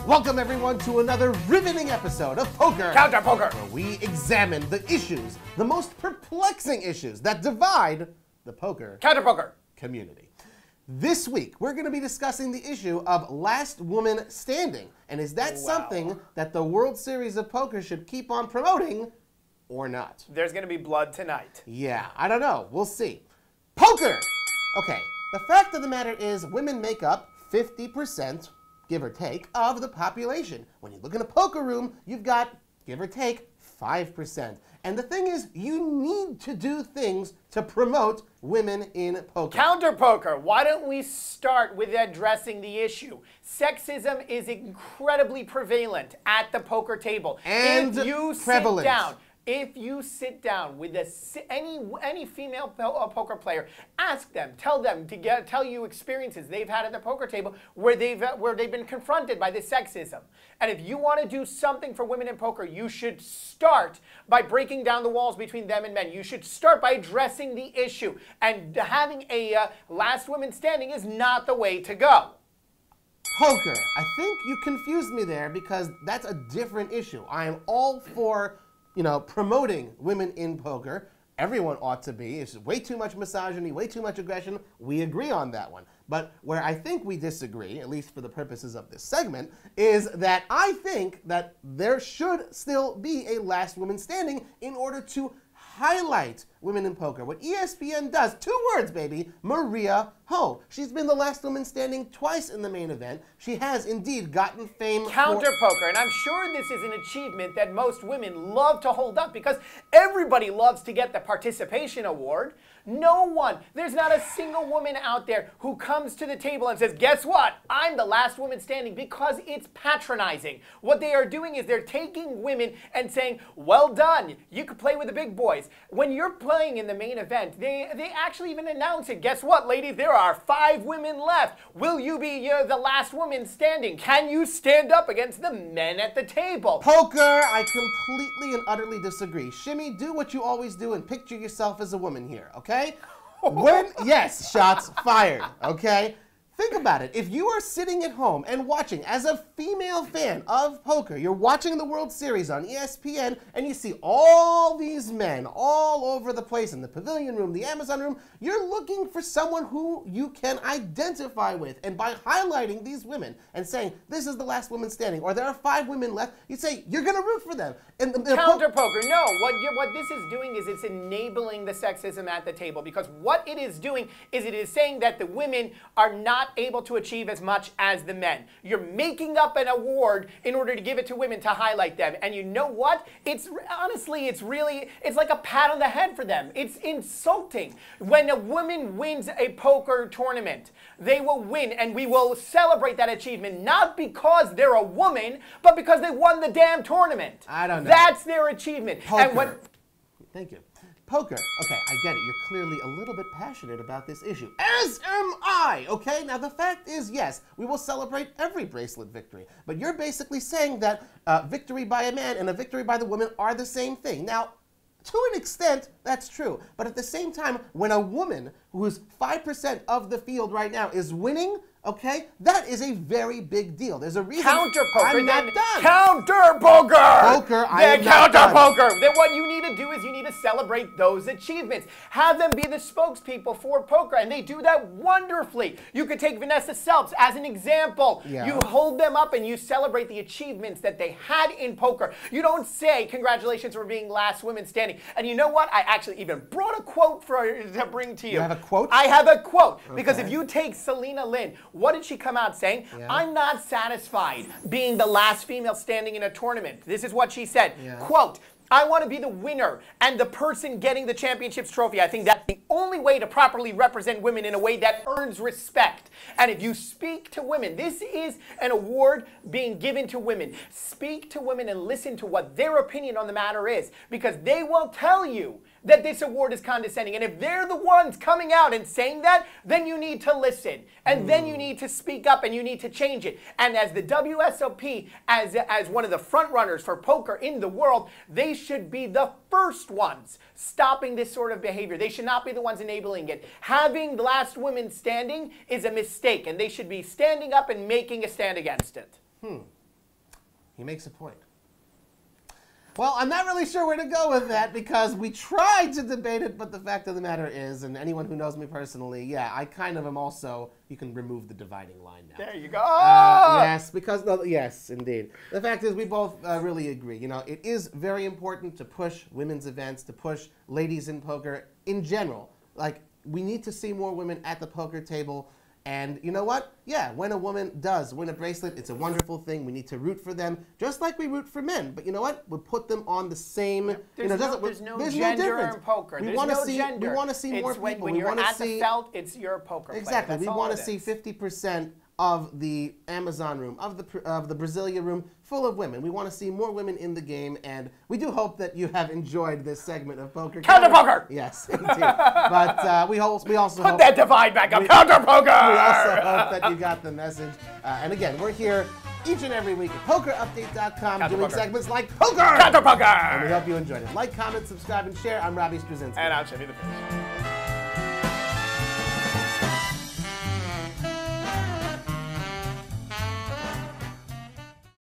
Welcome everyone to another riveting episode of Poker Counter Poker, where we examine the issues, the most perplexing issues that divide the poker Counter Poker community. This week, we're going to be discussing the issue of last woman standing. And is that something that the World Series of Poker should keep on promoting or not? There's going to be blood tonight. Yeah, I don't know. We'll see. Poker! Okay, the fact of the matter is women make up 50%, give or take, of the population. When you look in a poker room, you've got, give or take, 5%. And the thing is, you need to do things to promote women in poker. Counter Poker, why don't we start with addressing the issue? Sexism is incredibly prevalent at the poker table. And prevalent. If you sit down with any female poker player, ask them, tell them to tell you experiences they've had at the poker table where they've been confronted by this sexism. And if you want to do something for women in poker, you should start by breaking down the walls between them and men. You should start by addressing the issue. And having a last woman standing is not the way to go. Poker. I think you confused me there because that's a different issue. I am all for promoting women in poker. Everyone ought to be. It's way too much misogyny, way too much aggression. We agree on that one. But where I think we disagree, at least for the purposes of this segment, is that I think that there should still be a last woman standing in order to highlight women in poker. What ESPN does, 2 words, baby, Maria Ho. She's been the last woman standing twice in the main event. She has indeed gotten fame Counter Poker, and I'm sure this is an achievement that most women love to hold up because everybody loves to get the participation award. No one, there's not a single woman out there who comes to the table and says, guess what? I'm the last woman standing, because it's patronizing. What they are doing is they're taking women and saying, well done, you can play with the big boys. When you're playing in the main event, they actually even announce it. Guess what, ladies? There are 5 women left. Will you be the last woman standing? Can you stand up against the men at the table? Poker, I completely and utterly disagree. Shimi, do what you always do and picture yourself as a woman here, okay? Yes, shots fired, okay? Think about it. If you are sitting at home and watching, as a female fan of poker, you're watching the World Series on ESPN, and you see all these men all over the place in the pavilion room, the Amazon room, you're looking for someone who you can identify with. And by highlighting these women and saying, this is the last woman standing, or there are 5 women left, you say, you're going to root for them. And Counter Poker, no. What this is doing is it's enabling the sexism at the table, because what it is doing is it is saying that the women are not able to achieve as much as the men. You're making up an award in order to give it to women to highlight them. And you know what? Honestly, it's like a pat on the head for them. It's insulting. When a woman wins a poker tournament, they will win, and we will celebrate that achievement, not because they're a woman, but because they won the damn tournament. I don't know. That's their achievement. Poker. Thank you. Poker. Okay, I get it. You're clearly a little bit passionate about this issue. As am I, okay? Now, the fact is, yes, we will celebrate every bracelet victory. But you're basically saying that victory by a man and a victory by the woman are the same thing. Now, to an extent, that's true. But at the same time, when a woman who's 5% of the field right now is winning, okay, that is a very big deal. There's a reason. Counter Poker. I'm not done. Counter Poker. Poker. I am not done. Counter Poker. Then what you need to do is you need to celebrate those achievements. Have them be the spokespeople for poker, and they do that wonderfully. You could take Vanessa Selps as an example. Yeah. You hold them up and you celebrate the achievements that they had in poker. You don't say congratulations for being last women standing. And you know what? I actually even brought a quote to bring to you. You have a quote? I have a quote. Okay. Because if you take Selena Lynn, what did she come out saying? Yeah. I'm not satisfied being the last female standing in a tournament. This is what she said. Yeah. Quote, I want to be the winner and the person getting the championship's trophy. I think that's the only way to properly represent women in a way that earns respect. And if you speak to women, this is an award being given to women. Speak to women and listen to what their opinion on the matter is, because they will tell you that this award is condescending. And if they're the ones coming out and saying that, then you need to listen. And then you need to speak up and you need to change it. And as the WSOP, as one of the front runners for poker in the world, they should be the first ones stopping this sort of behavior. They should not be the ones enabling it. Having the last women standing is a mistake, and they should be standing up and making a stand against it. He makes a point. Well, I'm not really sure where to go with that because we tried to debate it, but the fact of the matter is, and anyone who knows me personally, yeah, I kind of am also, you can remove the dividing line now. There you go. Yes, because, yes, indeed. The fact is we both really agree. You know, it is very important to push women's events, to push ladies in poker in general. Like, we need to see more women at the poker table. And you know what? Yeah, when a woman does win a bracelet, it's a wonderful thing. We need to root for them, just like we root for men. But you know what? We'll put them on the same. There's no difference. gender in poker. We want to see more people. When you're at the felt, it's your poker player. Exactly. That's we want to see 50% of the Amazon room, of the Brasilia room, full of women. We want to see more women in the game, and we do hope that you have enjoyed this segment of Poker. Counter poker! Yes, indeed. But we also put hope that divide back up. Counter poker! We also hope that you got the message. And again, we're here each and every week at PokerUpdate.com doing segments like Poker! Counter poker! And we hope you enjoyed it. Like, comment, subscribe, and share. I'm Robbie Strayznski. And I'm Shimi the Fish.